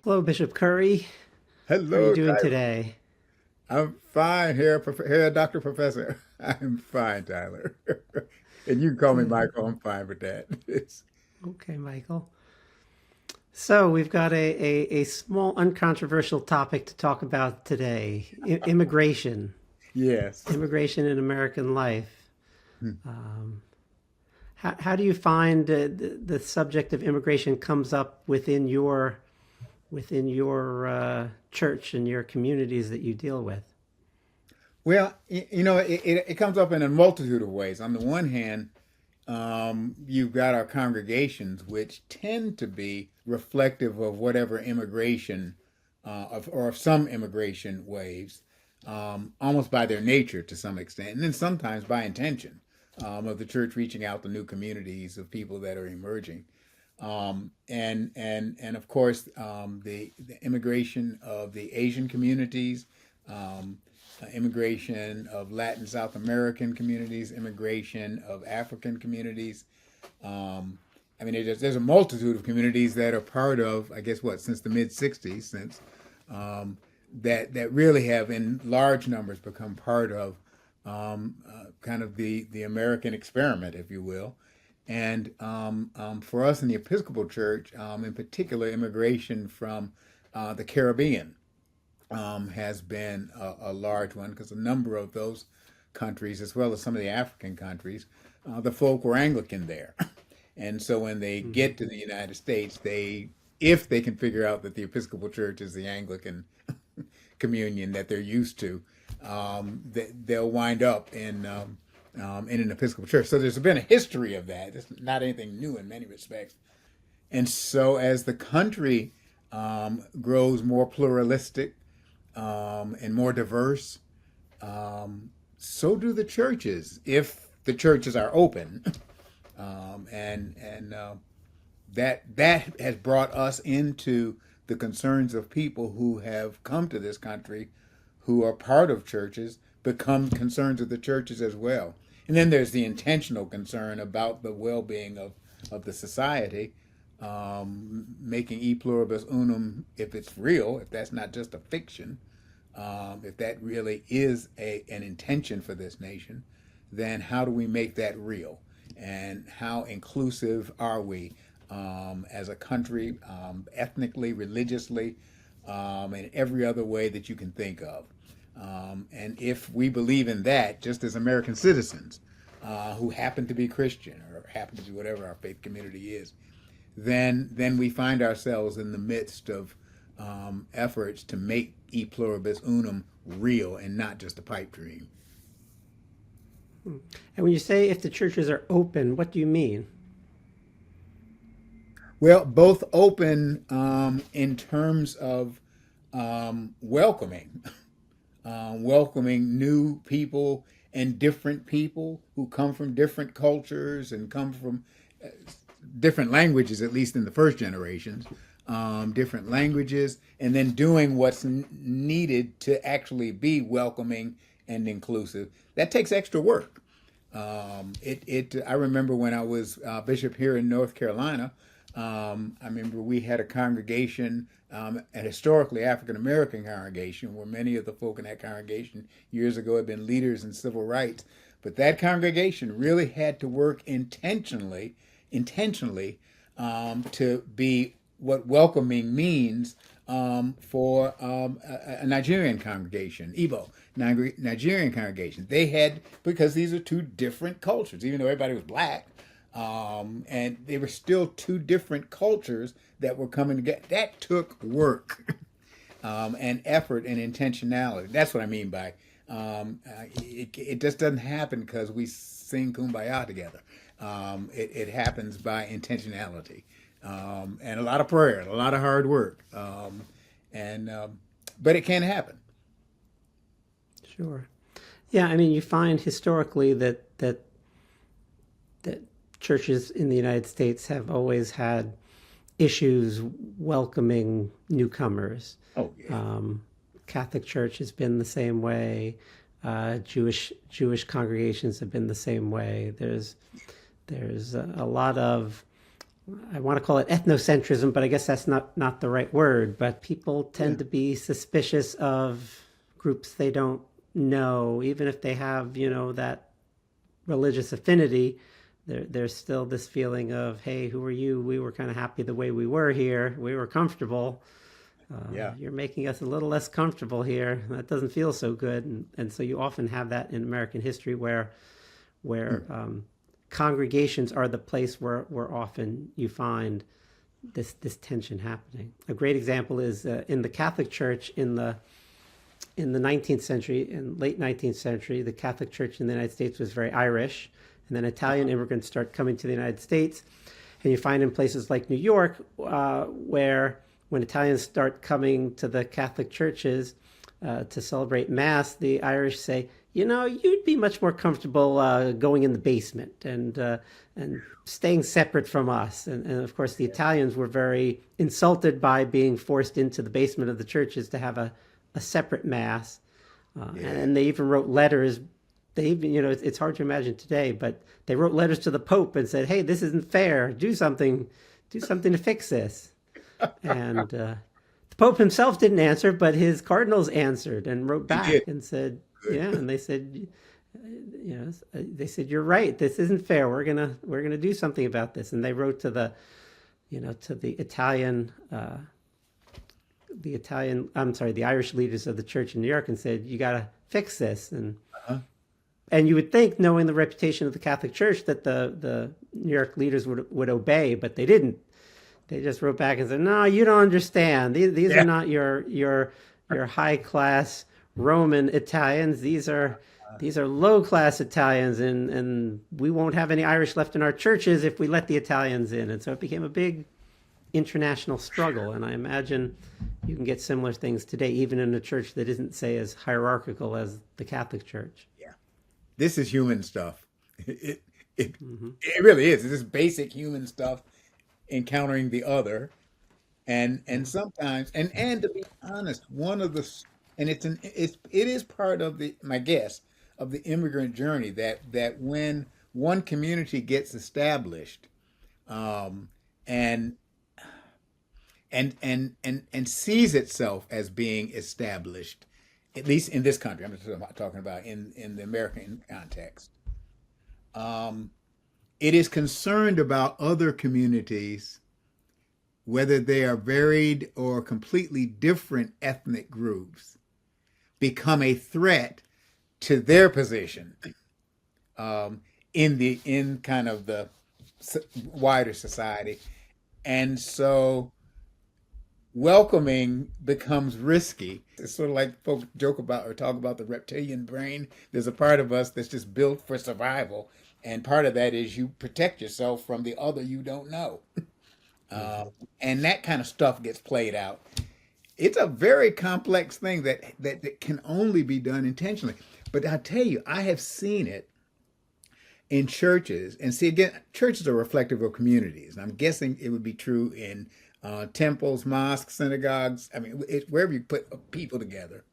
Hello, Bishop Curry. How are you Hello, doing Tyler. today? I'm fine here, here, Dr. Professor. I'm fine, Tyler. And you can call me Good. Michael. I'm fine with that. Okay, Michael. So we've got a small, uncontroversial topic to talk about today: immigration, Yes. immigration in American life. How do you find the subject of immigration comes up within your church and your communities that you deal with? Well, it comes up in a multitude of ways. On the one hand, you've got our congregations, which tend to be reflective of whatever immigration, or of some immigration waves, almost by their nature to some extent, and then sometimes by intention, of the church reaching out to new communities of people that are emerging. And of course, the immigration of the Asian communities, immigration of Latin South American communities, immigration of African communities. I mean, there's a multitude of communities that are part of, I guess, what, since the mid '60s, since that really have, in large numbers, become part of kind of the American experiment, if you will. And for us in the Episcopal Church, in particular, immigration from the Caribbean has been a large one because a number of those countries, as well as some of the African countries, the folk were Anglican there. And so when they Hmm. get to the United States, if they can figure out that the Episcopal Church is the Anglican communion that they're used to, they'll wind up in an Episcopal church. So there's been a history of that. It's not anything new in many respects. And so as the country grows more pluralistic and more diverse, so do the churches if the churches are open. And that has brought us into the concerns of people who have come to this country, who are part of churches, become concerns of the churches as well. And then there's the intentional concern about the well-being of the society, making e pluribus unum, if it's real, if that's not just a fiction, if that really is an intention for this nation, then how do we make that real? And how inclusive are we as a country, ethnically, religiously, and every other way that you can think of? And if we believe in that, just as American citizens who happen to be Christian or happen to be whatever our faith community is, then we find ourselves in the midst of efforts to make e pluribus unum real and not just a pipe dream. And when you say if the churches are open, what do you mean? Well, both open in terms of welcoming, welcoming new people and different people who come from different cultures and come from different languages, at least in the first generations, different languages, and then doing what's needed to actually be welcoming and inclusive. That takes extra work. I remember when I was bishop here in North Carolina. I remember we had a congregation, a historically African American congregation, where many of the folk in that congregation years ago had been leaders in civil rights. But that congregation really had to work intentionally to be what welcoming means for a Nigerian congregation, Igbo Nigerian congregation. They had, because these are two different cultures, even though everybody was black, and they were still two different cultures that were coming together. That took work and effort and intentionality. That's what I mean by it just doesn't happen because we sing kumbaya together. It happens by intentionality and a lot of prayer, and a lot of hard work, and but it can happen. Sure. Yeah, I mean, you find historically that churches in the United States have always had issues welcoming newcomers. Oh yeah. Um, Catholic Church has been the same way. Jewish congregations have been the same way. There's a lot of I want to call it ethnocentrism, but I guess that's not the right word. But people Yeah. tend to be suspicious of groups they don't know, even if they have, that religious affinity. There's still this feeling of, hey, who are you? We were kind of happy the way we were here. We were comfortable. Yeah. You're making us a little less comfortable here. That doesn't feel so good. And so you often have that in American history where congregations are the place where often you find this tension happening. A great example is in the Catholic Church in the 19th century, in late 19th century, the Catholic Church in the United States was very Irish, and then Italian immigrants start coming to the United States, and you find in places like New York where when Italians start coming to the Catholic churches to celebrate Mass, the Irish say, you'd be much more comfortable going in the basement and staying separate from us. And of course, the Italians were very insulted by being forced into the basement of the churches to have a separate Mass. And they even wrote letters. They even, it's hard to imagine today, but they wrote letters to the Pope and said, hey, this isn't fair. Do something to fix this. And the Pope himself didn't answer, but his cardinals answered and wrote back and said, yeah, and they said, you're right. This isn't fair. We're gonna do something about this. And they wrote to the Italian, the Irish leaders of the church in New York and said, you got to fix this. And you would think, knowing the reputation of the Catholic Church, that the New York leaders would obey, but they didn't. They just wrote back and said, "No, you don't understand. These are not your high class Roman Italians. These are low class Italians, and we won't have any Irish left in our churches if we let the Italians in." And so it became a big international struggle. And I imagine you can get similar things today, even in a church that isn't, say, as hierarchical as the Catholic Church. Yeah. This is human stuff. It really is. It's just basic human stuff, encountering the other, and sometimes and to be honest, one of the and it is part of my guess of the immigrant journey that when one community gets established, and sees itself as being established, at least in this country. I'm just talking about in the American context. It is concerned about other communities, whether they are varied or completely different ethnic groups, become a threat to their position in kind of the wider society. And so welcoming becomes risky. It's sort of like folks joke about or talk about the reptilian brain. There's a part of us that's just built for survival. And part of that is you protect yourself from the other you don't know. And that kind of stuff gets played out. It's a very complex thing that can only be done intentionally. But I tell you, I have seen it in churches. And see, again, churches are reflective of communities. I'm guessing it would be true in temples, mosques, synagogues. I mean, wherever you put people together.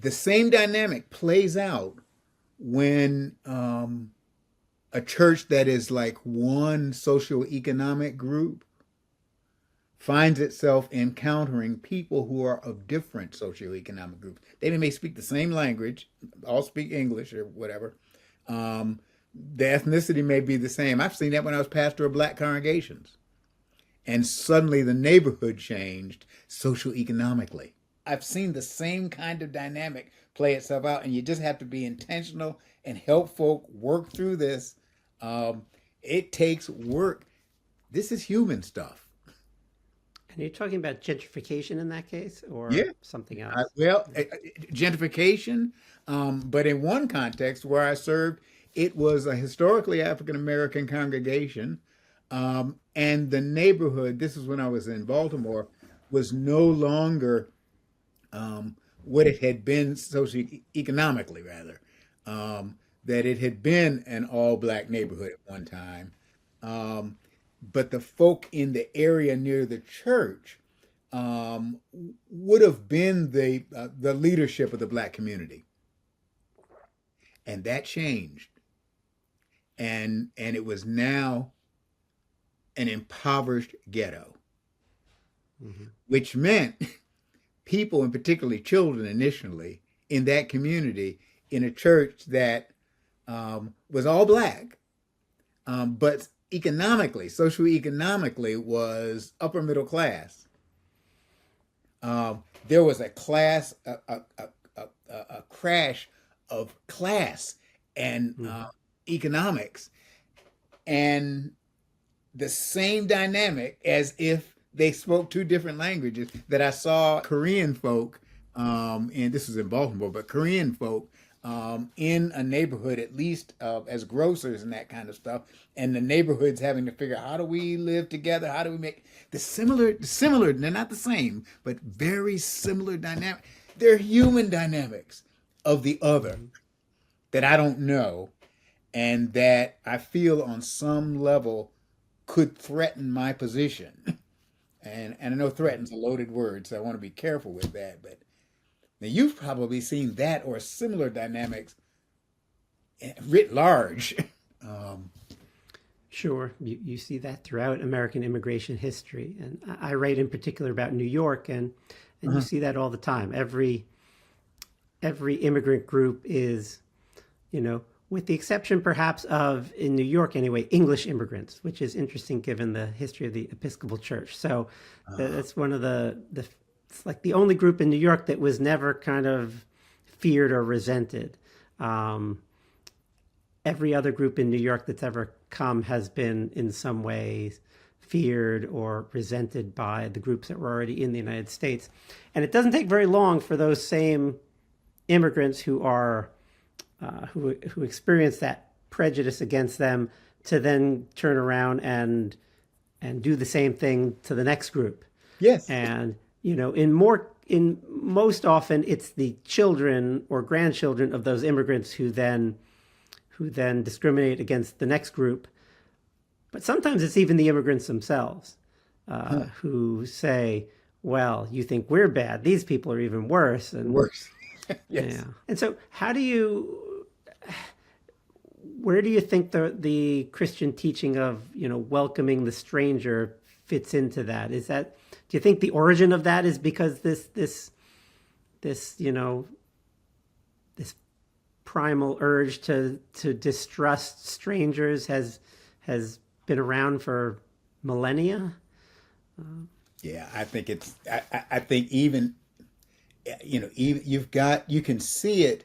The same dynamic plays out when a church that is like one socioeconomic group finds itself encountering people who are of different socioeconomic groups. They may speak the same language, all speak English or whatever. The ethnicity may be the same. I've seen that when I was pastor of black congregations. And suddenly the neighborhood changed socioeconomically. I've seen the same kind of dynamic play itself out, and you just have to be intentional and help folk work through this. It takes work. This is human stuff. And you're talking about gentrification in that case, or something else? Gentrification, but in one context where I served, it was a historically African American congregation, and the neighborhood, this is when I was in Baltimore, was no longer what it had been socioeconomically, rather. That it had been an all-black neighborhood at one time. But the folk in the area near the church would have been the leadership of the black community. And that changed. And it was now an impoverished ghetto, which meant people, and particularly children initially, in that community, in a church that was all black, but economically, socioeconomically, was upper middle class. There was a crash of class and economics, and the same dynamic as if they spoke two different languages that I saw Korean folk, and this was in Baltimore, but Korean folk in a neighborhood, at least as grocers and that kind of stuff, and the neighborhoods having to figure out, how do we live together? How do we make the similar, they're not the same, but very similar dynamic. They're human dynamics of the other that I don't know, and that I feel on some level could threaten my position. And I know threaten's a loaded word, so I want to be careful with that. But now you've probably seen that or similar dynamics writ large. Sure, you see that throughout American immigration history, and I write in particular about New York, and you see that all the time. Every immigrant group is, with the exception perhaps of, in New York anyway, English immigrants, which is interesting given the history of the Episcopal Church. So that's one of it's like the only group in New York that was never kind of feared or resented. Every other group in New York that's ever come has been in some ways feared or resented by the groups that were already in the United States. And it doesn't take very long for those same immigrants who are who experience that prejudice against them to then turn around and do the same thing to the next group. Yes. And most often it's the children or grandchildren of those immigrants who then discriminate against the next group. But sometimes it's even the immigrants themselves who say, well, you think we're bad. These people are even worse. And worse. Yes. Yeah. And so where do you think the Christian teaching of, welcoming the stranger fits into that? Do you think the origin of that is because this primal urge to distrust strangers has been around for millennia? Yeah, I think I think even, you can see it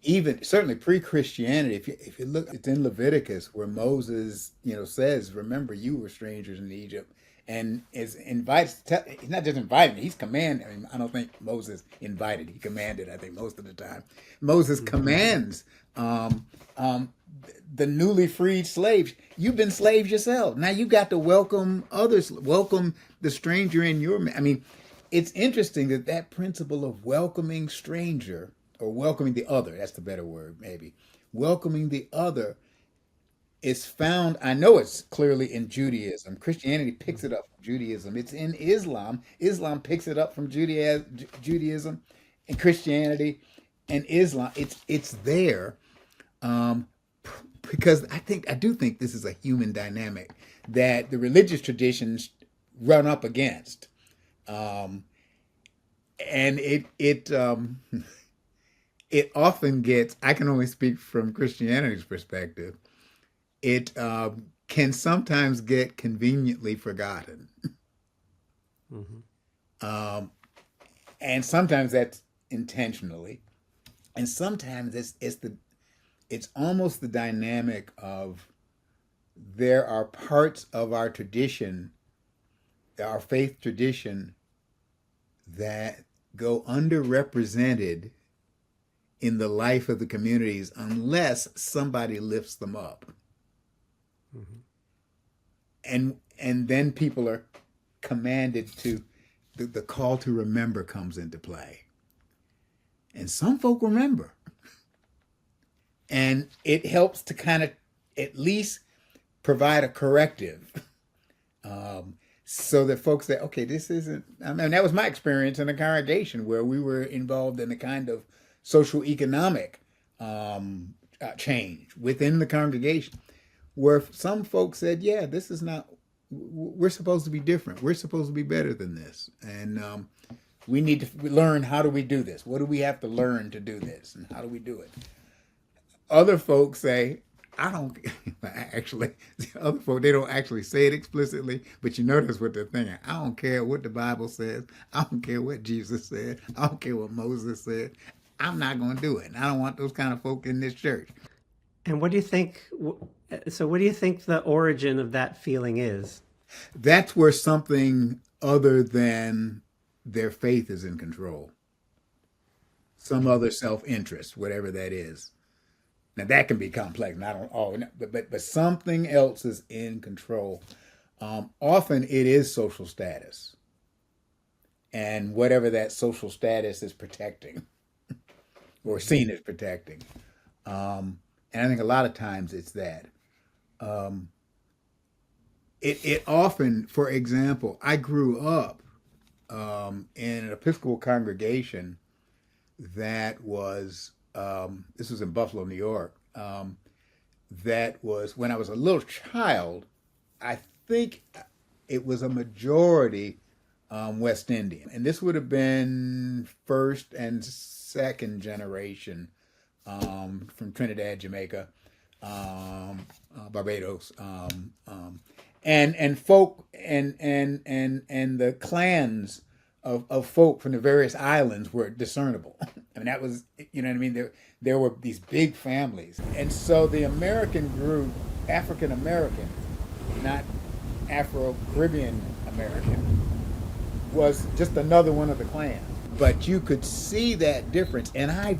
even certainly pre-Christianity. If you look, it's in Leviticus where Moses, says, remember you were strangers in Egypt, and is invited. He's not just invited; he's commanded. I mean, I don't think Moses invited; he commanded. I think most of the time, Moses commands the newly freed slaves. You've been slaves yourself. Now you got to welcome others. Welcome the stranger in your. I mean, it's interesting that principle of welcoming stranger, or welcoming the other, that's the better word, maybe. Welcoming the other is found, I know it's clearly in Judaism. Christianity picks it up from Judaism. It's in Islam. Islam picks it up from Judaism and Christianity and Islam. It's there because I do think this is a human dynamic that the religious traditions run up against. And it often gets, I can only speak from Christianity's perspective, it can sometimes get conveniently forgotten. And sometimes that's intentionally. And sometimes it's almost the dynamic of there are parts of our tradition, our faith tradition, that go underrepresented in the life of the communities unless somebody lifts them up. And then people are commanded to, the call to remember comes into play. And some folk remember. And it helps to kind of at least provide a corrective. So that folks say, okay, this isn't, I mean, that was my experience in a congregation where we were involved in a kind of social economic change within the congregation, where some folks said, yeah, this is not we're supposed to be different. We're supposed to be better than this. And we need to learn, how do we do this? What do we have to learn to do this? And how do we do it? Other folks say, I don't, actually, other folks, they don't actually say it explicitly, but you notice what they're thinking. I don't care what the Bible says. I don't care what Jesus said. I don't care what Moses said. I'm not going to do it. And I don't want those kind of folk in this church. And what do you think? So, what do you think the origin of that feeling is? That's where something other than their faith is in control. Some other self-interest, whatever that is. Now that can be complex. And I don't. Oh, but something else is in control. Often it is social status, and whatever that social status is protecting, or seen as protecting. And I think a lot of times it's that. It often, for example, I grew up in an Episcopal congregation that was, this was in Buffalo, New York, that was, when I was a little child, I think it was a majority West Indian. And this would have been first and second generation from Trinidad, Jamaica, Barbados, and folk and the clans of folk from the various islands were discernible. I mean, that was, you know what I mean? There were these big families. And so the American group, African American, not Afro-Caribbean American, was just another one of the clans. But you could see that difference. And I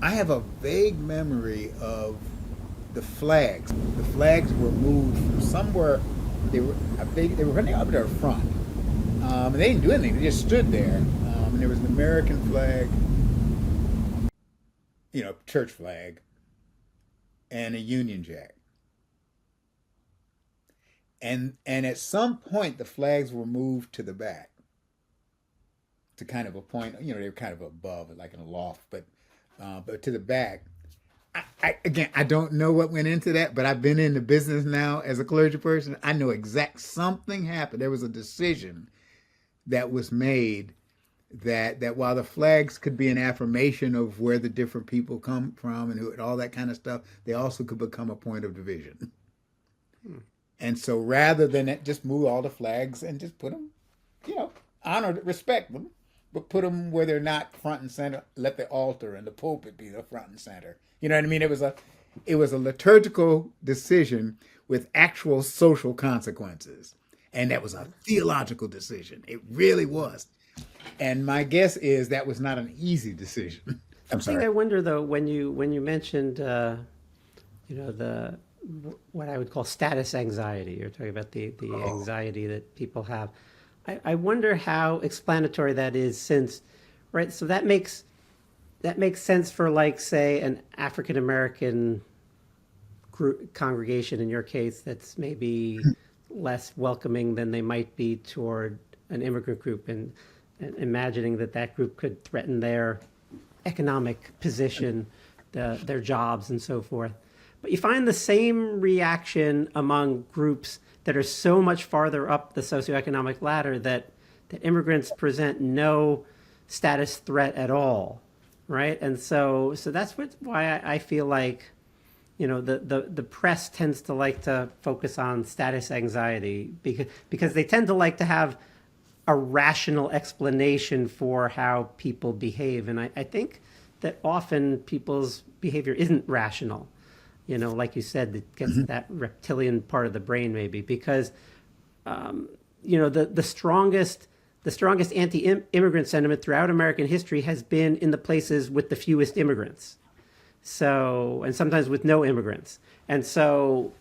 have a vague memory of the flags. The flags were moved from somewhere. They were running up to their front. And they didn't do anything. They just stood there. And there was an American flag, church flag, and a Union Jack. And at some point, the flags were moved to the back to kind of a point. They were kind of above, like in a loft, but to the back. I don't know what went into that, but I've been in the business now as a clergy person. I know something happened. There was a decision that was made that while the flags could be an affirmation of where the different people come from and all that kind of stuff, they also could become a point of division. And so rather than just move all the flags and just put them, honor, respect them, but put them where they're not front and center. Let the altar and the pulpit be the front and center. You know what I mean? It was a liturgical decision with actual social consequences, and that was a theological decision. It really was. And my guess is that was not an easy decision. I'm sorry. I wonder though, when you mentioned what I would call status anxiety. You're talking about the anxiety that people have. I wonder how explanatory that is, since, right? So that makes sense for, like, say, an African American congregation in your case that's maybe less welcoming than they might be toward an immigrant group, and imagining that group could threaten their economic position, their jobs, and so forth. But you find the same reaction among groups that are so much farther up the socioeconomic ladder that immigrants present no status threat at all, right? And so that's why I feel like, the press tends to like to focus on status anxiety, because they tend to like to have a rational explanation for how people behave. And I think that often people's behavior isn't rational. Like you said, it gets that reptilian part of the brain, maybe, because, the strongest anti-immigrant sentiment throughout American history has been in the places with the fewest immigrants. So, and sometimes with no immigrants. And so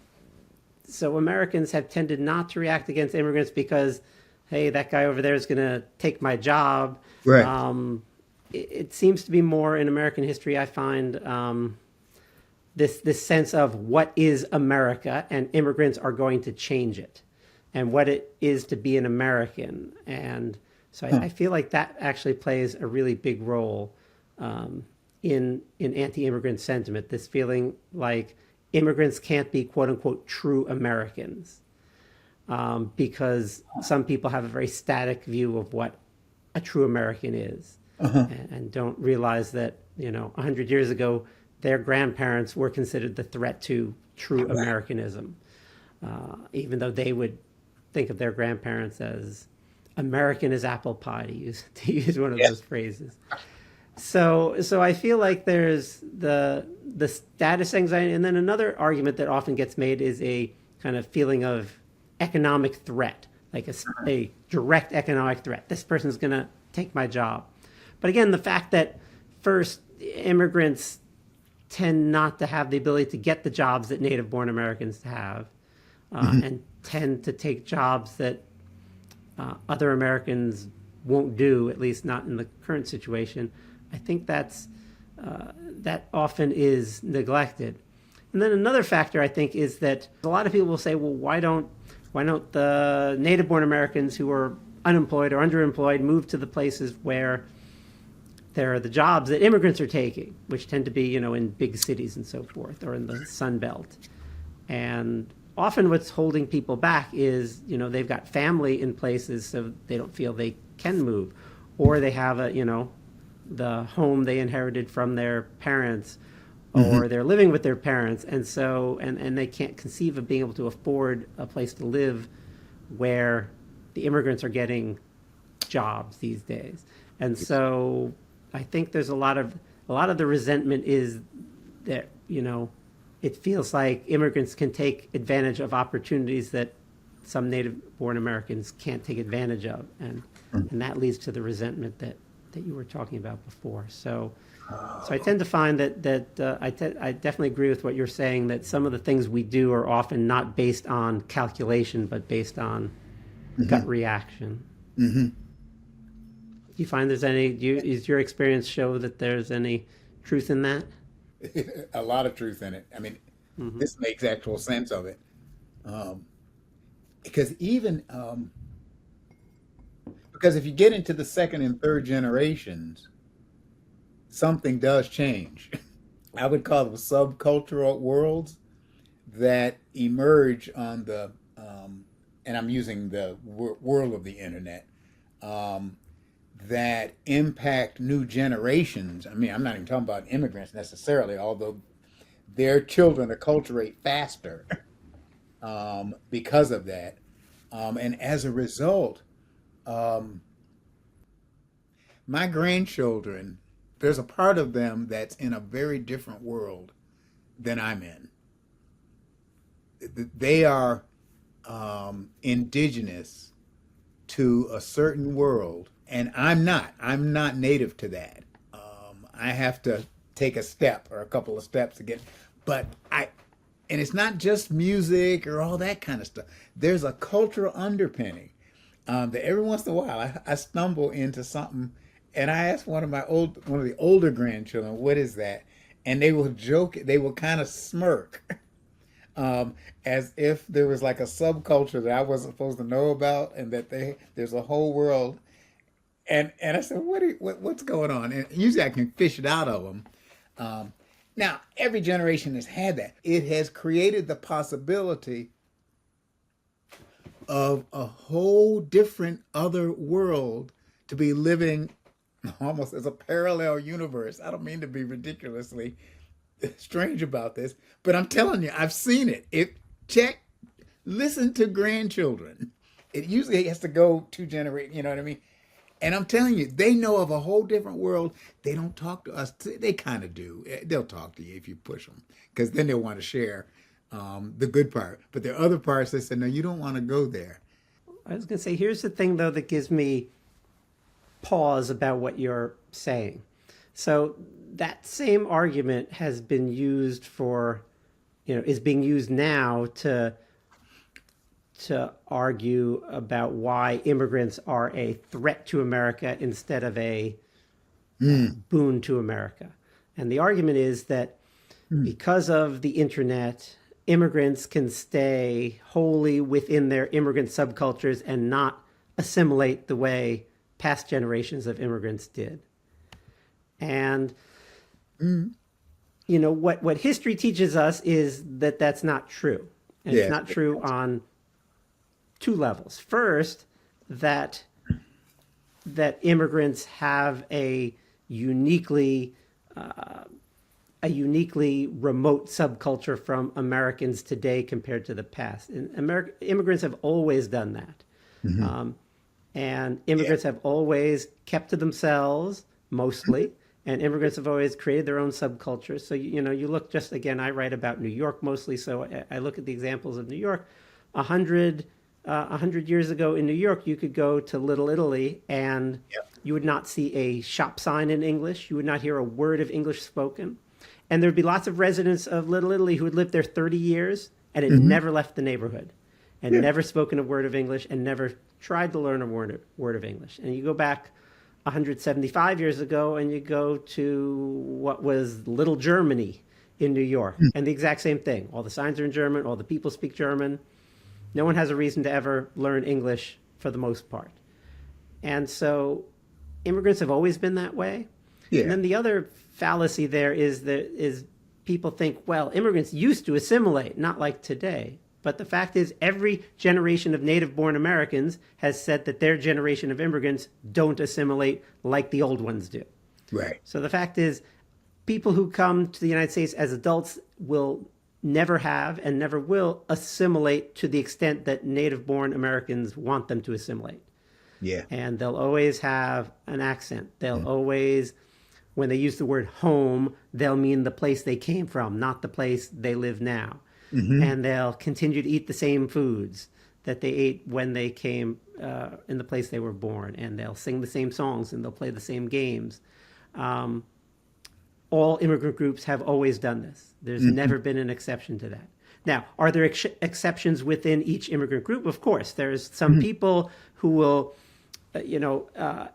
Americans have tended not to react against immigrants because, hey, that guy over there is going to take my job. Right. It seems to be more in American history, I find, this sense of what is America, and immigrants are going to change it, and what it is to be an American. And so I feel like that actually plays a really big role in anti-immigrant sentiment, this feeling like immigrants can't be quote unquote true Americans, because some people have a very static view of what a true American is, and don't realize that 100 years ago their grandparents were considered the threat to true Americanism, even though they would think of their grandparents as American as apple pie, to use one of those phrases. So I feel like there's the status anxiety, and then another argument that often gets made is a kind of feeling of economic threat, like a direct economic threat. This person's going to take my job. But again, the fact that first, immigrants tend not to have the ability to get the jobs that native-born Americans have, and tend to take jobs that other Americans won't do, at least not in the current situation. I think that often is neglected. And then another factor, I think, is that a lot of people will say, well, why don't the native-born Americans who are unemployed or underemployed move to the places where there are the jobs that immigrants are taking, which tend to be, in big cities and so forth, or in the Sun Belt. And often what's holding people back is, they've got family in places, so they don't feel they can move, or they have the home they inherited from their parents, or they're living with their parents, and so and they can't conceive of being able to afford a place to live where the immigrants are getting jobs these days. And so I think there's a lot of the resentment is that it feels like immigrants can take advantage of opportunities that some native-born Americans can't take advantage of, and that leads to the resentment that you were talking about before. So I tend to find that I definitely agree with what you're saying, that some of the things we do are often not based on calculation, but based on gut reaction. Do you find there's does your experience show that there's any truth in that? A lot of truth in it. I mean, this makes actual sense of it. Because because if you get into the second and third generations, something does change. I would call them subcultural worlds that emerge on the, and I'm using the world of the internet, that impact new generations. I mean, I'm not even talking about immigrants necessarily, although their children acculturate faster because of that. And as a result, my grandchildren, there's a part of them that's in a very different world than I'm in. They are indigenous to a certain world, and I'm not. I'm not native to that. I have to take a step or a couple of steps to get, and it's not just music or all that kind of stuff. There's a cultural underpinning that every once in a while I stumble into something, and I ask one of the older grandchildren, "What is that?" And they will joke. They will kind of smirk, as if there was like a subculture that I wasn't supposed to know about, and that there's a whole world. And I said, what's going on? And usually I can fish it out of them. Now, every generation has had that. It has created the possibility of a whole different other world to be living almost as a parallel universe. I don't mean to be ridiculously strange about this, but I'm telling you, I've seen it. Listen to grandchildren. It usually has to go 2 generations, you know what I mean? And I'm telling you, they know of a whole different world. They don't talk to us. They kind of do. They'll talk to you if you push them, because then they'll want to share the good part. But there are other parts that say, no, you don't want to go there. I was going to say, here's the thing, though, that gives me pause about what you're saying. So that same argument has been used is being used now to argue about why immigrants are a threat to America instead of a boon to America. And the argument is that because of the internet, immigrants can stay wholly within their immigrant subcultures and not assimilate the way past generations of immigrants did. And what history teaches us is that that's not true. And Yeah. it's not true on two levels. First, that immigrants have a uniquely remote subculture from Americans today compared to the past. And immigrants have always done that. And immigrants have always kept to themselves, mostly. And immigrants have always created their own subcultures. So, you look just, again, I write about New York mostly. So I look at the examples of New York. 100 years ago in New York, you could go to Little Italy and you would not see a shop sign in English. You would not hear a word of English spoken. And there'd be lots of residents of Little Italy who had lived there 30 years and had never left the neighborhood and never spoken a word of English and never tried to learn a word of English. And you go back 175 years ago and you go to what was Little Germany in New York, and the exact same thing. All the signs are in German, all the people speak German. No one has a reason to ever learn English for the most part. And so immigrants have always been that way. Yeah. And then the other fallacy there is people think, well, immigrants used to assimilate, not like today. But the fact is, every generation of native-born Americans has said that their generation of immigrants don't assimilate like the old ones do. Right. So the fact is, people who come to the United States as adults will never have and never will assimilate to the extent that native-born Americans want them to assimilate. Yeah. And they'll always have an accent. They'll always, when they use the word home, they'll mean the place they came from, not the place they live now. And they'll continue to eat the same foods that they ate when they came in the place they were born. And they'll sing the same songs and they'll play the same games. All immigrant groups have always done this. There's never been an exception to that. Now, are there exceptions within each immigrant group? Of course. There's some people who will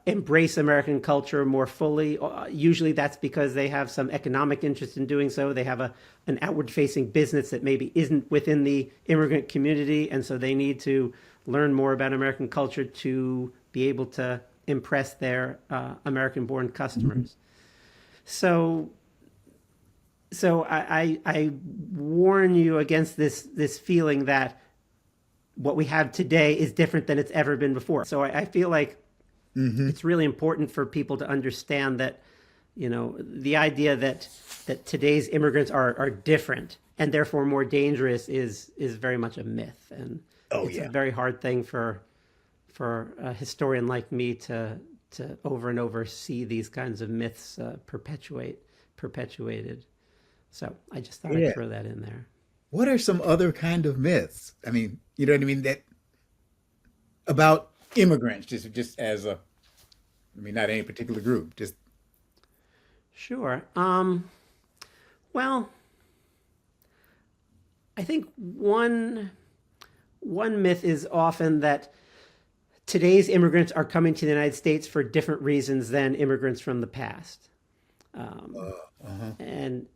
embrace American culture more fully. Usually that's because they have some economic interest in doing so. They have an outward-facing business that maybe isn't within the immigrant community, and so they need to learn more about American culture to be able to impress their American-born customers. So I warn you against this feeling that what we have today is different than it's ever been before. So I feel like it's really important for people to understand that, the idea that today's immigrants are different and therefore more dangerous is very much a myth. And it's a very hard thing for a historian like me to over and over see these kinds of myths perpetuated. So I just thought I'd throw that in there. What are some other kind of myths? I mean, you know what I mean? That about immigrants, just as not any particular group, just. Sure. Well, I think one myth is often that today's immigrants are coming to the United States for different reasons than immigrants from the past. And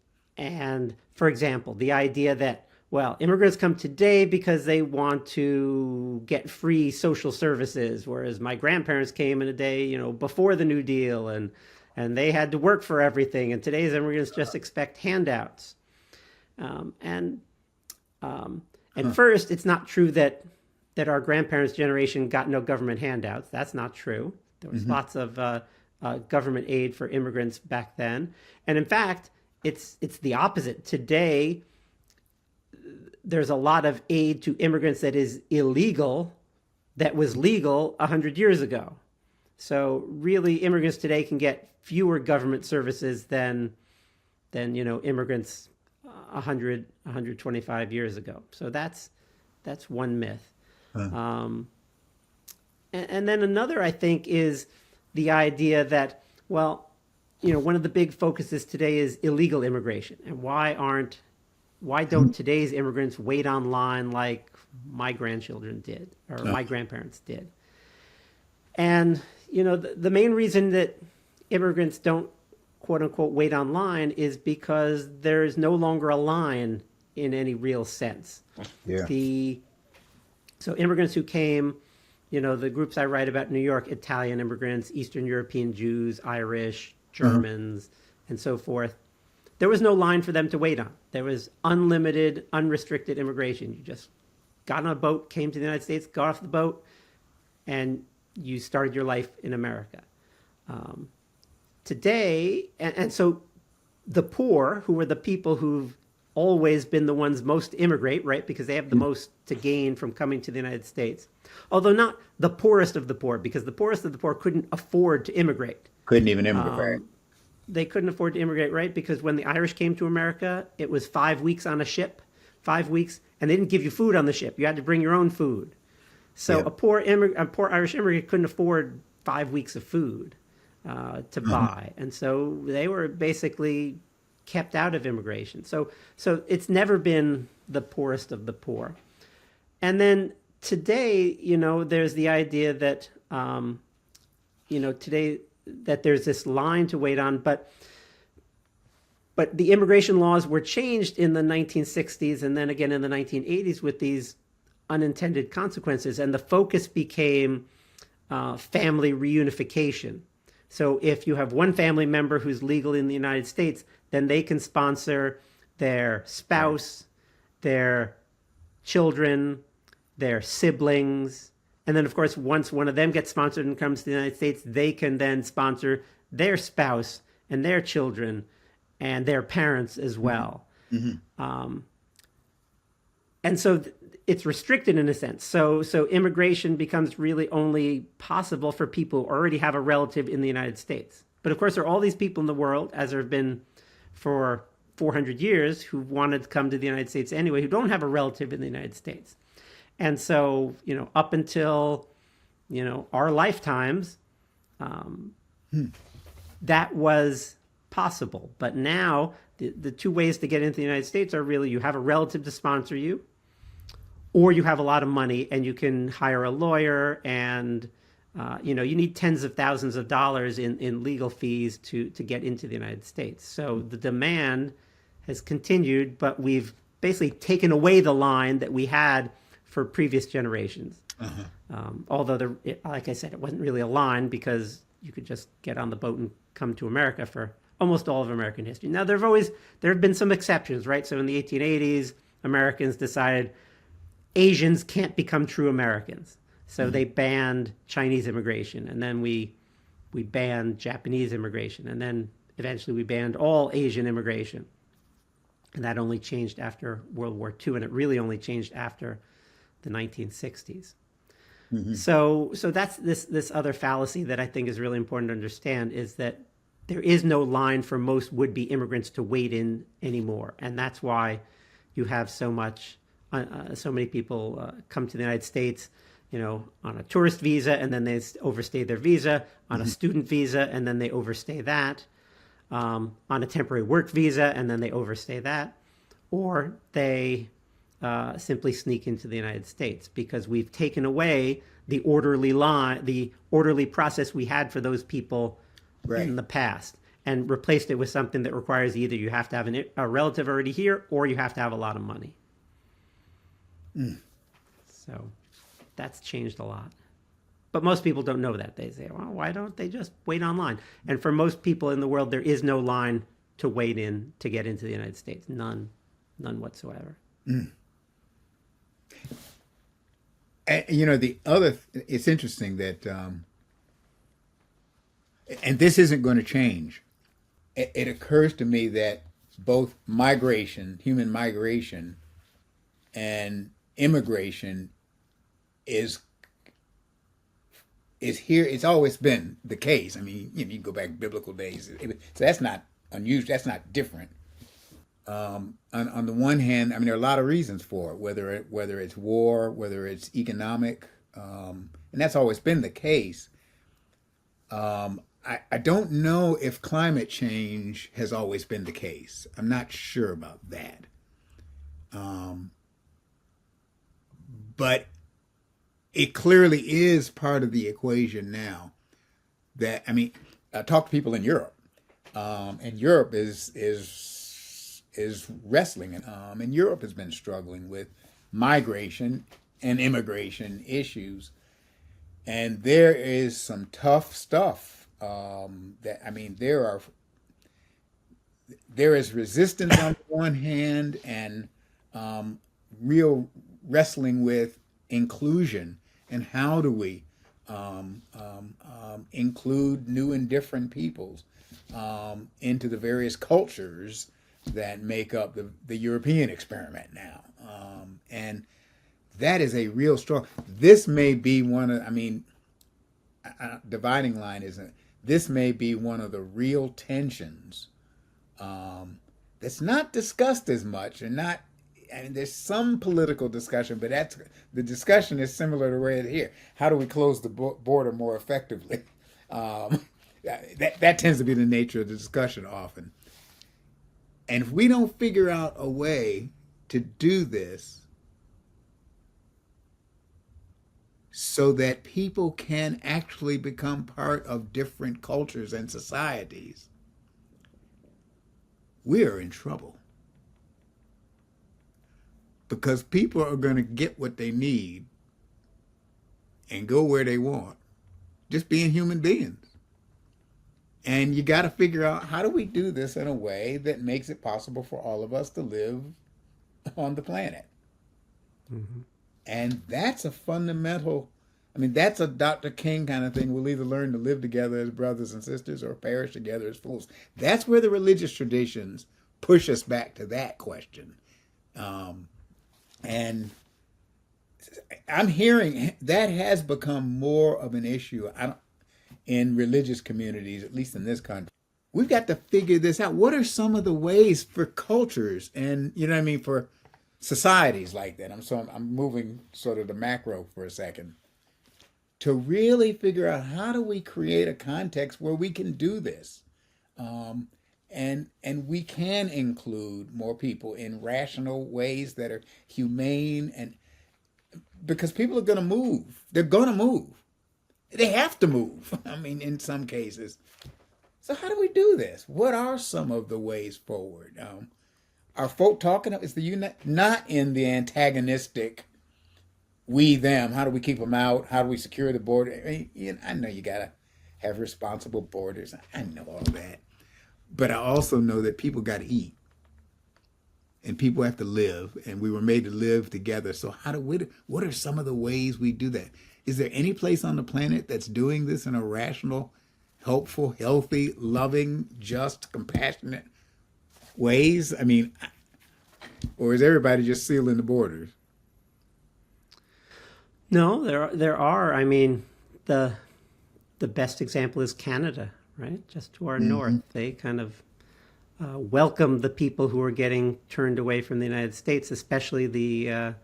for example, the idea that, well, immigrants come today because they want to get free social services, whereas my grandparents came in a day, before the New Deal, and they had to work for everything, and today's immigrants just expect handouts. First, it's not true that our grandparents' generation got no government handouts. That's not true. There was lots of government aid for immigrants back then, and in fact, it's the opposite. Today, there's a lot of aid to immigrants that is illegal, that was legal 100 years ago. So really, immigrants today can get fewer government services than immigrants 125 years ago. So that's one myth. And then another, I think, is the idea that, well, one of the big focuses today is illegal immigration. And why don't today's immigrants wait online like my grandchildren did, or my grandparents did? And, the main reason that immigrants don't, quote unquote, wait online is because there is no longer a line in any real sense. Yeah. So immigrants who came, the groups I write about in New York, Italian immigrants, Eastern European Jews, Irish, Germans, and so forth, there was no line for them to wait on. There was unlimited, unrestricted immigration. You just got on a boat, came to the United States, got off the boat, and you started your life in America. Today, and so the poor, who are the people who've always been the ones most to immigrate, right? Because they have the most to gain from coming to the United States. Although not the poorest of the poor, because the poorest of the poor couldn't afford to immigrate. Couldn't even immigrate. They couldn't afford to immigrate, right? Because when the Irish came to America, it was 5 weeks on a ship, 5 weeks, and they didn't give you food on the ship. You had to bring your own food. So a poor Irish immigrant couldn't afford 5 weeks of food to buy, and so they were basically kept out of immigration. So it's never been the poorest of the poor. And then today, there's the idea that today that there's this line to wait on, but the immigration laws were changed in the 1960s and then again in the 1980s with these unintended consequences, and the focus became family reunification. So if you have one family member who's legal in the United States, then they can sponsor their spouse, their children, their siblings. And then, of course, once one of them gets sponsored and comes to the United States, they can then sponsor their spouse and their children and their parents as well. Mm-hmm. And so it's restricted in a sense. So immigration becomes really only possible for people who already have a relative in the United States. But of course, there are all these people in the world, as there have been for 400 years, who wanted to come to the United States anyway, who don't have a relative in the United States. And so, up until, our lifetimes, that was possible. But now the two ways to get into the United States are really you have a relative to sponsor you, or you have a lot of money and you can hire a lawyer and, you need tens of thousands of dollars in legal fees to get into the United States. So the demand has continued, but we've basically taken away the line that we had for previous generations. Although, like I said, it wasn't really a line because you could just get on the boat and come to America for almost all of American history. Now, there have been some exceptions, right? So in the 1880s, Americans decided Asians can't become true Americans. So they banned Chinese immigration, and then we banned Japanese immigration, and then eventually we banned all Asian immigration. And that only changed after World War II, and it really only changed after the 1960s. Mm-hmm. So that's this other fallacy that I think is really important to understand, is that there is no line for most would-be immigrants to wait in anymore. And that's why you have so many people come to the United States, on a tourist visa, and then they overstay their visa, on a student visa, and then they overstay that, on a temporary work visa, and then they overstay that, or they simply sneak into the United States because we've taken away the orderly process we had for those people in the past, and replaced it with something that requires either you have to have a relative already here, or you have to have a lot of money. So that's changed a lot. But most people don't know that. They say, well, why don't they just wait online? And for most people in the world, there is no line to wait in to get into the United States. None whatsoever. And, it's interesting that, and this isn't going to change. It occurs to me that both human migration, and immigration is here. It's always been the case. I mean, you can go back biblical days. So that's not unusual. That's not different. On the one hand, I mean, there are a lot of reasons for it, whether it's war, whether it's economic, and that's always been the case. I don't know if climate change has always been the case. I'm not sure about that. But it clearly is part of the equation now. I talk to people in Europe, and Europe is wrestling, and Europe has been struggling with migration and immigration issues, and there is some tough stuff. There are there is resistance on the one hand and real wrestling with inclusion and how do we include new and different peoples into the various cultures that make up the European experiment now. And that is a real strong, this may be one of, I mean, dividing line isn't, this may be one of the real tensions that's not discussed as much and not, I mean, there's some political discussion, but that's the discussion is similar to right here. How do we close the border more effectively? That tends to be the nature of the discussion often. And if we don't figure out a way to do this so that people can actually become part of different cultures and societies, we are in trouble. Because people are going to get what they need and go where they want, just being human beings. And you got to figure out, how do we do this in a way that makes it possible for all of us to live on the planet? Mm-hmm. And that's a fundamental, I mean, that's a Dr. King kind of thing. We'll either learn to live together as brothers and sisters or perish together as fools. That's where the religious traditions push us back to that question. And I'm hearing that has become more of an issue in religious communities, at least in this country. We've got to figure this out. What are some of the ways for cultures and, you know what I mean, for societies like that? I'm moving sort of the macro for a second to really figure out, how do we create a context where we can do this? And we can include more people in rational ways that are humane, and because people are going to move. They're going to move. They have to move. I mean, in some cases. So how do we do this? What are some of the ways forward? Are folk talking? Is the not in the antagonistic we them? How do we keep them out? How do we secure the border? I mean, I know you gotta have responsible borders. I know all that. But I also know that people got to eat and people have to live, and we were made to live together. So what are some of the ways we do that? Is there any place on the planet that's doing this in a rational, helpful, healthy, loving, just, compassionate ways? I mean, or is everybody just sealing the borders? No, there are. I mean, the best example is Canada, right? Just to our north, they kind of welcome the people who are getting turned away from the United States, especially because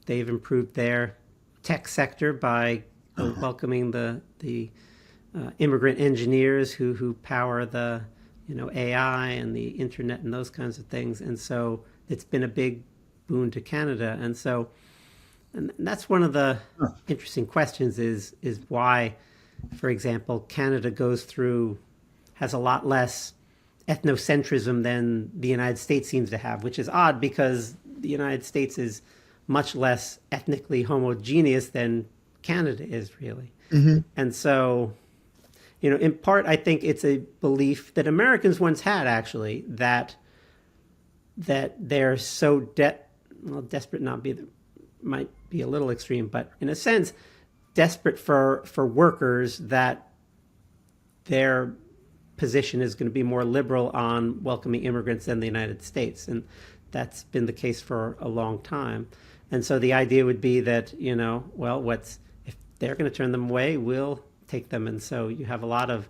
they've improved their tech sector by welcoming the immigrant engineers who power the AI and the internet and those kinds of things. And so it's been a big boon to Canada. And so, and that's one of the interesting questions is why, for example, Canada has a lot less ethnocentrism than the United States seems to have, which is odd because the United States is much less ethnically homogeneous than Canada is, really. Mm-hmm. And so, in part, I think it's a belief that Americans once had, actually, that they're so desperate might be a little extreme, but in a sense, desperate for workers that their position is going to be more liberal on welcoming immigrants than the United States. And that's been the case for a long time. And so the idea would be that, if they're going to turn them away, we'll take them. And so you have a lot of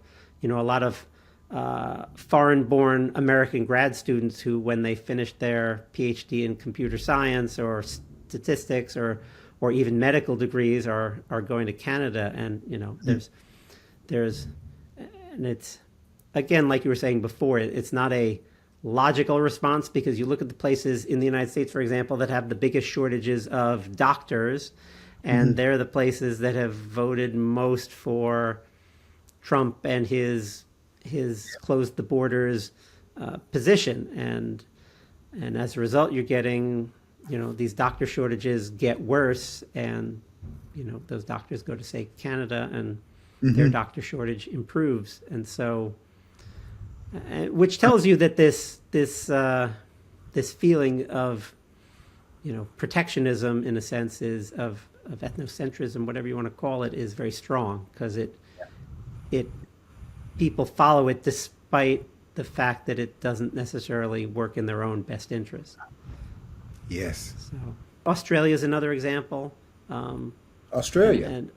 foreign-born American grad students who, when they finish their PhD in computer science or statistics or even medical degrees, are going to Canada. And there's and it's, again, like you were saying before, it's not a logical response, because you look at the places in the United States, for example, that have the biggest shortages of doctors, and they're the places that have voted most for Trump and his close the borders position, and as a result, you're getting these doctor shortages get worse, and those doctors go to, say, Canada, and their doctor shortage improves. And so which tells you that this feeling of, protectionism, in a sense, is of ethnocentrism, whatever you want to call it, is very strong, because it people follow it despite the fact that it doesn't necessarily work in their own best interest. Yes. So Australia is another example. Australia. And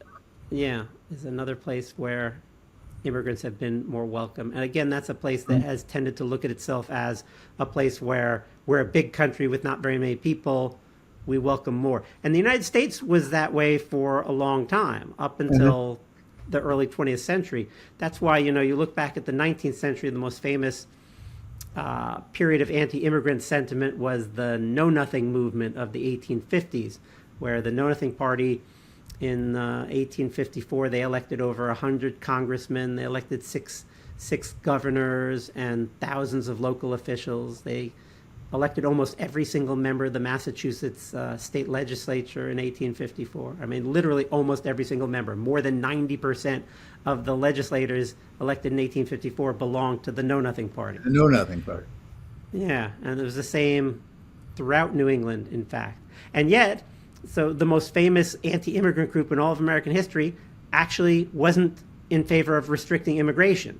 yeah, is another place where immigrants have been more welcome. And again, that's a place that has tended to look at itself as a place where we're a big country with not very many people. We welcome more. And the United States was that way for a long time, up until the early 20th century. That's why, you look back at the 19th century, the most famous period of anti-immigrant sentiment was the Know Nothing movement of the 1850s, where the Know Nothing Party in 1854, they elected over 100 congressmen, they elected six governors and thousands of local officials. They elected almost every single member of the Massachusetts state legislature in 1854. I mean, literally almost every single member. More than 90% of the legislators elected in 1854 belonged to the Know Nothing Party. The Know Nothing Party. Yeah, and it was the same throughout New England, in fact. And yet, so the most famous anti-immigrant group in all of American history actually wasn't in favor of restricting immigration.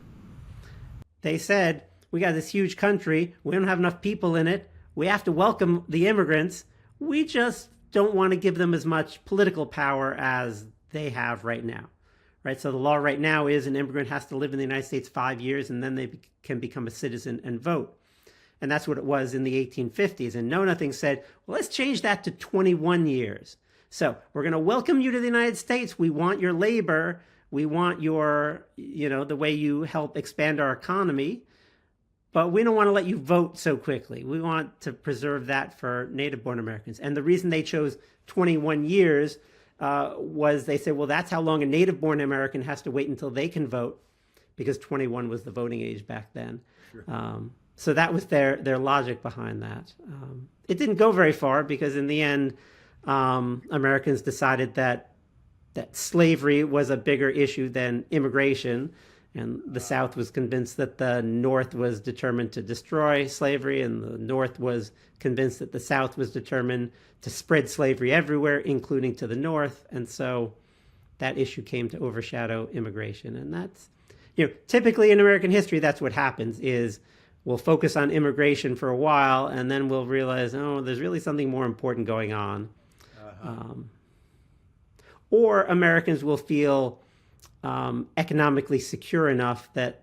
They said, we got this huge country, we don't have enough people in it, we have to welcome the immigrants, we just don't want to give them as much political power as they have right now. Right? So the law right now is an immigrant has to live in the United States 5 years and then they can become a citizen and vote. And that's what it was in the 1850s. And Know Nothing said, well, let's change that to 21 years. So we're going to welcome you to the United States. We want your labor. We want your, the way you help expand our economy. But we don't want to let you vote so quickly. We want to preserve that for native-born Americans. And the reason they chose 21 years was they said, well, that's how long a native-born American has to wait until they can vote, because 21 was the voting age back then. Sure. So that was their logic behind that. It didn't go very far, because in the end, Americans decided that slavery was a bigger issue than immigration. And the South was convinced that the North was determined to destroy slavery, and the North was convinced that the South was determined to spread slavery everywhere, including to the North. And so that issue came to overshadow immigration. And that's, typically in American history, that's what happens is, we'll focus on immigration for a while, and then we'll realize, oh, there's really something more important going on. Or Americans will feel economically secure enough that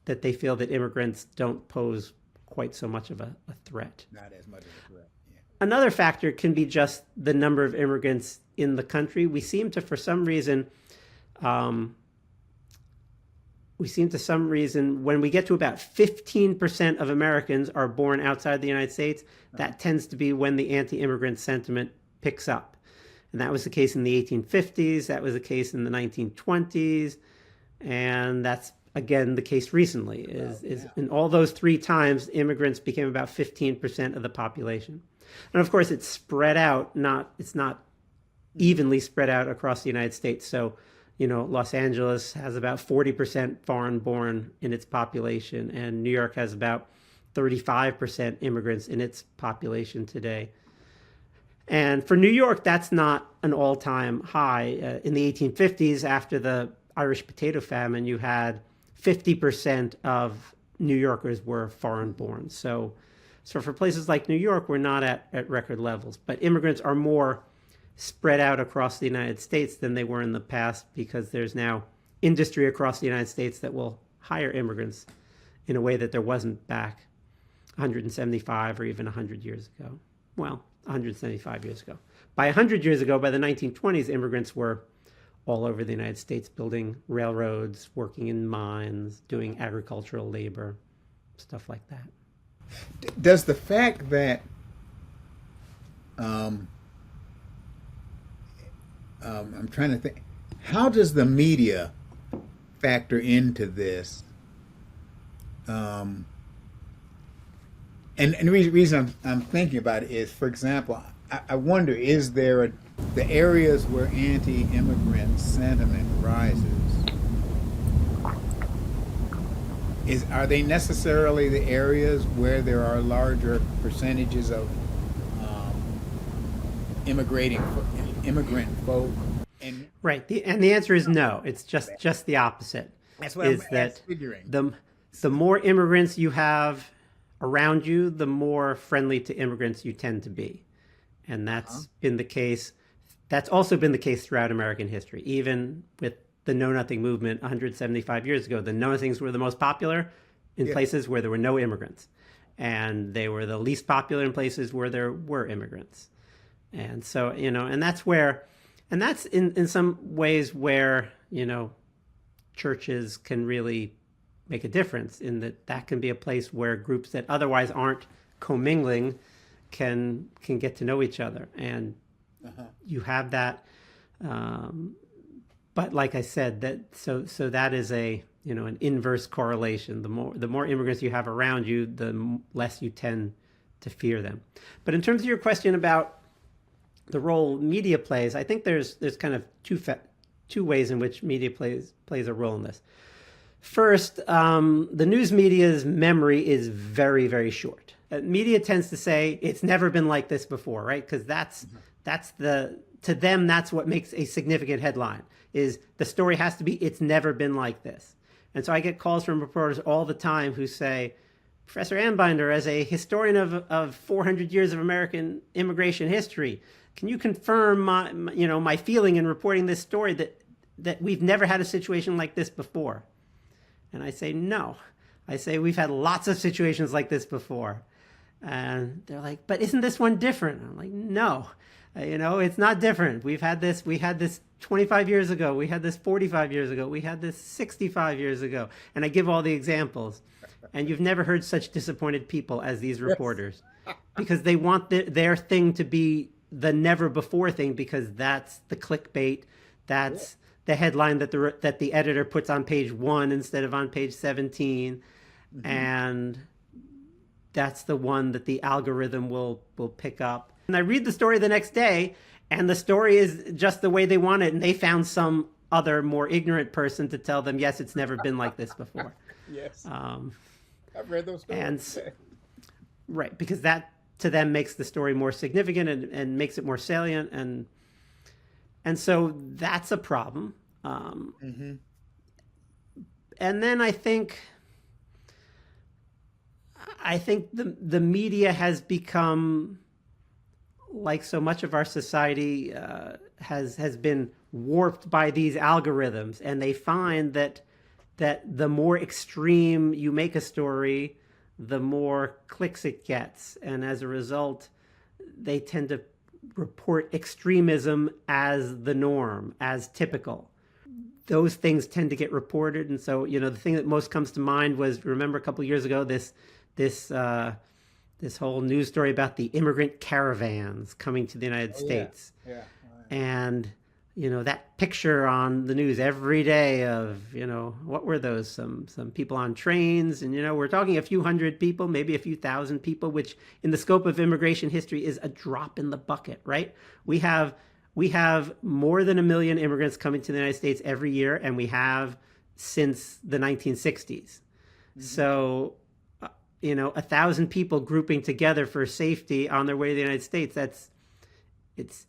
they feel that immigrants don't pose quite so much of a threat. Not as much of a threat. Yeah. Another factor can be just the number of immigrants in the country. We seem to, for some reason, when we get to about 15% of Americans are born outside the United States, that tends to be when the anti-immigrant sentiment picks up. And that was the case in the 1850s, that was the case in the 1920s, and that's, again, the case recently, is in all those three times, immigrants became about 15% of the population. And of course, it's spread out, it's not evenly spread out across the United States. So, Los Angeles has about 40% foreign-born in its population, and New York has about 35% immigrants in its population today. And for New York, that's not an all-time high. In the 1850s, after the Irish potato famine, you had 50% of New Yorkers were foreign-born. So for places like New York, we're not at record levels. But immigrants are more spread out across the United States than they were in the past, because there's now industry across the United States that will hire immigrants in a way that there wasn't back 175 or even 100 years ago. Well, 175 years ago. By 100 years ago, by the 1920s, immigrants were all over the United States building railroads, working in mines, doing agricultural labor, stuff like that. Does the fact that I'm trying to think, how does the media factor into this? And the reason I'm thinking about it is, for example, I wonder, is there the areas where anti-immigrant sentiment rises, Are they necessarily the areas where there are larger percentages of immigrant folk? And Right. And the answer is no. It's just the opposite. that's what Is I'm that figuring. the more immigrants you have around you, the more friendly to immigrants you tend to be. And that's been the case. That's also been the case throughout American history. Even with the Know Nothing movement 175 years ago, the Know Nothings were the most popular in places where there were no immigrants. And they were the least popular in places where there were immigrants. And so, and that's in some ways where, churches can really make a difference, in that can be a place where groups that otherwise aren't commingling can get to know each other. And you have that. But like I said, so that is an inverse correlation. The more immigrants you have around you, the less you tend to fear them. But in terms of your question about the role media plays, I think there's kind of two ways in which media plays a role in this. First, the news media's memory is very, very short. Media tends to say it's never been like this before, right? Because to them, that's what makes a significant headline, is the story has to be, it's never been like this. And so I get calls from reporters all the time who say, Professor Anbinder, as a historian of 400 years of American immigration history, can you confirm my feeling in reporting this story that we've never had a situation like this before? And I say, no. I say, we've had lots of situations like this before. And they're like, but isn't this one different? I'm like, no, it's not different. We had this 25 years ago. We had this 45 years ago. We had this 65 years ago. And I give all the examples. And you've never heard such disappointed people as these reporters, because they want their thing to be the never before thing, because that's the clickbait. That's the headline that the editor puts on page 1 instead of on page 17. Mm-hmm. And that's the one that the algorithm will pick up. And I read the story the next day, and the story is just the way they want it. And they found some other more ignorant person to tell them, yes, it's never been like this before. Yes. I've read those stories. Right, because that to them makes the story more significant and makes it more salient. And so that's a problem. And then I think the media has become, like so much of our society, has been warped by these algorithms, and they find that the more extreme you make a story, the more clicks it gets, and as a result, they tend to report extremism as the norm, as typical. Those things tend to get reported, and so the thing that most comes to mind was, remember a couple of years ago, this whole news story about the immigrant caravans coming to the United States. Yeah. And that picture on the news every day of what were those, some people on trains, and we're talking a few hundred people, maybe a few thousand people, which in the scope of immigration history is a drop in the bucket, right? We have more than 1 million immigrants coming to the United States every year, and we have since the 1960s. Mm-hmm. So 1,000 people grouping together for safety on their way to the United States, it's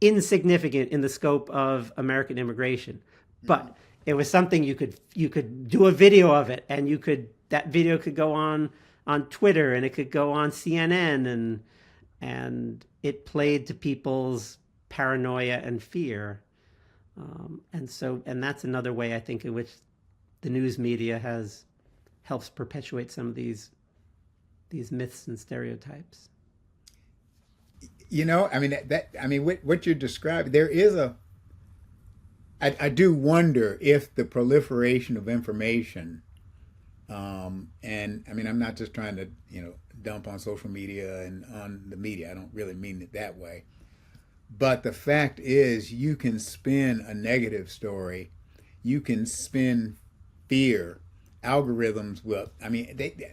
insignificant in the scope of American immigration. But it was something you could do a video of it, and that video could go on Twitter, and it could go on CNN, and it played to people's paranoia and fear. And that's another way, I think, in which the news media helps perpetuate some of these myths and stereotypes. What you're describing, there is I do wonder if the proliferation of information, and I'm not just trying to, dump on social media and on the media. I don't really mean it that way. But the fact is, you can spin a negative story. You can spin fear. Algorithms will,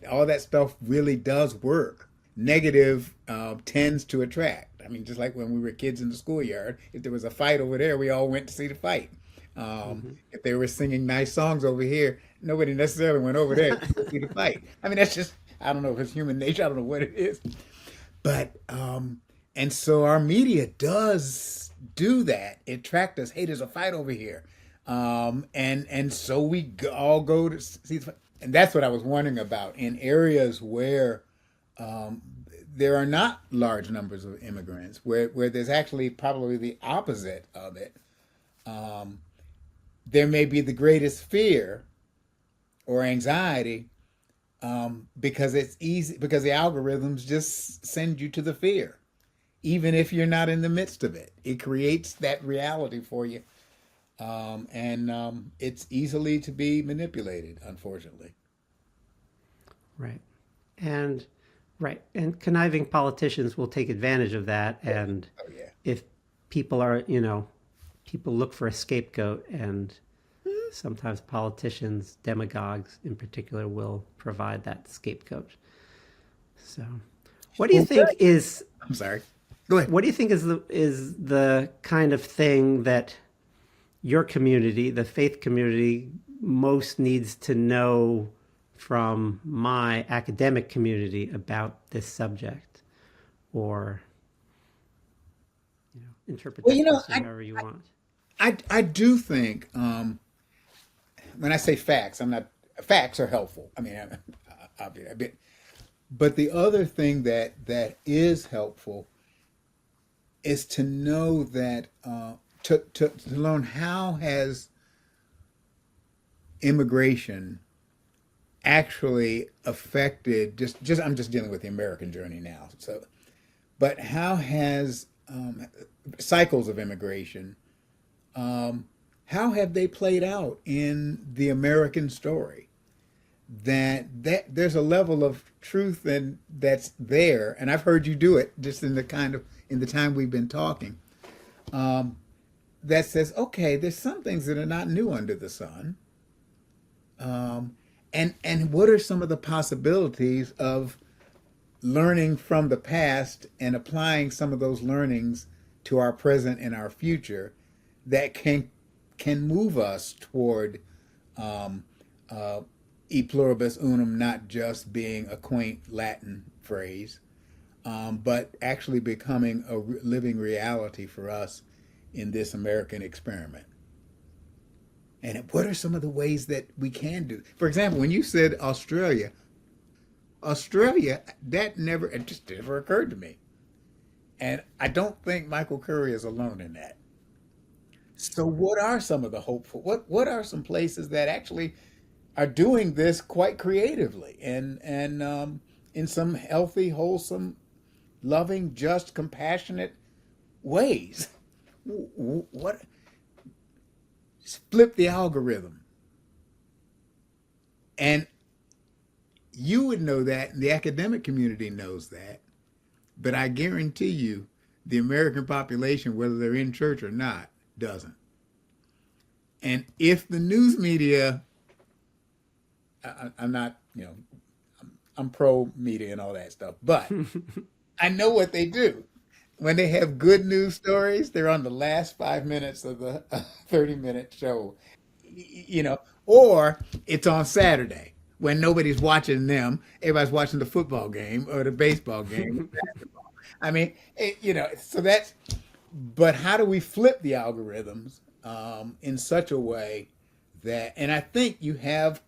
all that stuff really does work. Negative tends to attract. Just like when we were kids in the schoolyard, if there was a fight over there, we all went to see the fight. If they were singing nice songs over here, nobody necessarily went over there to see the fight. I mean, that's just, I don't know if it's human nature. I don't know what it is. But, and so our media does do that. It tracked us. Hey, there's a fight over here. And so all go to see the fight. And that's what I was wondering about in areas where there are not large numbers of immigrants, where there's actually probably the opposite of it. There may be the greatest fear or anxiety because it's easy, because the algorithms just send you to the fear, even if you're not in the midst of it. It creates that reality for you, and it's easily to be manipulated, unfortunately. Right. And right. And conniving politicians will take advantage of that. And Oh yeah. if people are, people look for a scapegoat, and sometimes politicians, demagogues in particular, will provide that scapegoat. So, what do you think is I'm sorry. Go ahead. what do you think is the kind of thing that your community, the faith community, most needs to know from my academic community about this subject, or interpret Well, that question however you want. I do think when I say facts, I'm not, facts are helpful. I mean, obviously, a bit. But the other thing that is helpful is to know that to learn how has immigration actually affected just I'm just dealing with the American journey now. So, but how has cycles of immigration, how have they played out in the American story? That there's a level of truth and that's there, and I've heard you do it just in the time we've been talking. That says, okay, there's some things that are not new under the sun, and what are some of the possibilities of learning from the past and applying some of those learnings to our present and our future that can move us toward e pluribus unum, not just being a quaint Latin phrase, but actually becoming a living reality for us in this American experiment. And what are some of the ways that we can do? For example, when you said Australia, it just never occurred to me. And I don't think Michael Curry is alone in that. So what are some of the hopeful, what are some places that actually are doing this quite creatively and in some healthy, wholesome, loving, just, compassionate ways? What, flip the algorithm. And you would know that, and the academic community knows that, but I guarantee you the American population, whether they're in church or not, doesn't. And if the news media, I'm not, I'm pro media and all that stuff, but I know what they do. When they have good news stories, they're on the last 5 minutes of the 30-minute show, or it's on Saturday when nobody's watching them. Everybody's watching the football game or the baseball game or basketball. I mean, so that's, but how do we flip the algorithms in such a way that, and I think you have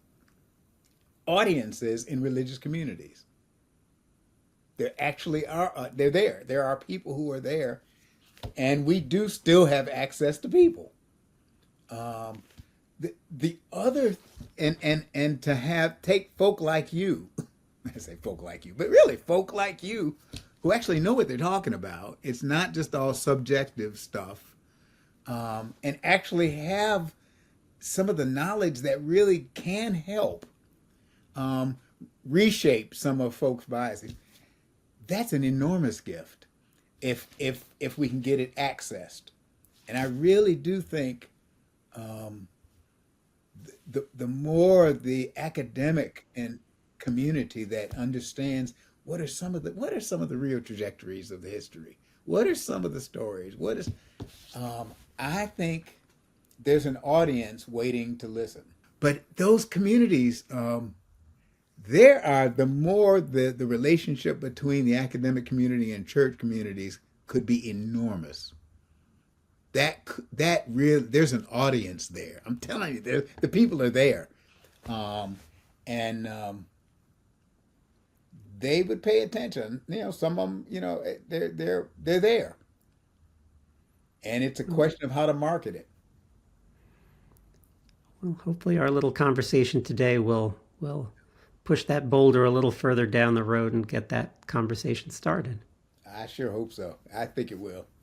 audiences in religious communities. There actually are, they're there. There are people who are there, and we do still have access to people. The other, and to take folk like you, I say folk like you, but really folk like you who actually know what they're talking about. It's not just all subjective stuff, and actually have some of the knowledge that really can help reshape some of folks' biases. That's an enormous gift if we can get it accessed. And I really do think the more the academic and community that understands what are some of the real trajectories of the history, what are some of the stories, I think there's an audience waiting to listen. But those communities, there are the more the relationship between the academic community and church communities could be enormous. That real there's an audience there. I'm telling you, the people are there, and they would pay attention. Some of them, they're there, and it's a question of how to market it. Well, hopefully our little conversation today will push that boulder a little further down the road and get that conversation started. I sure hope so. I think it will.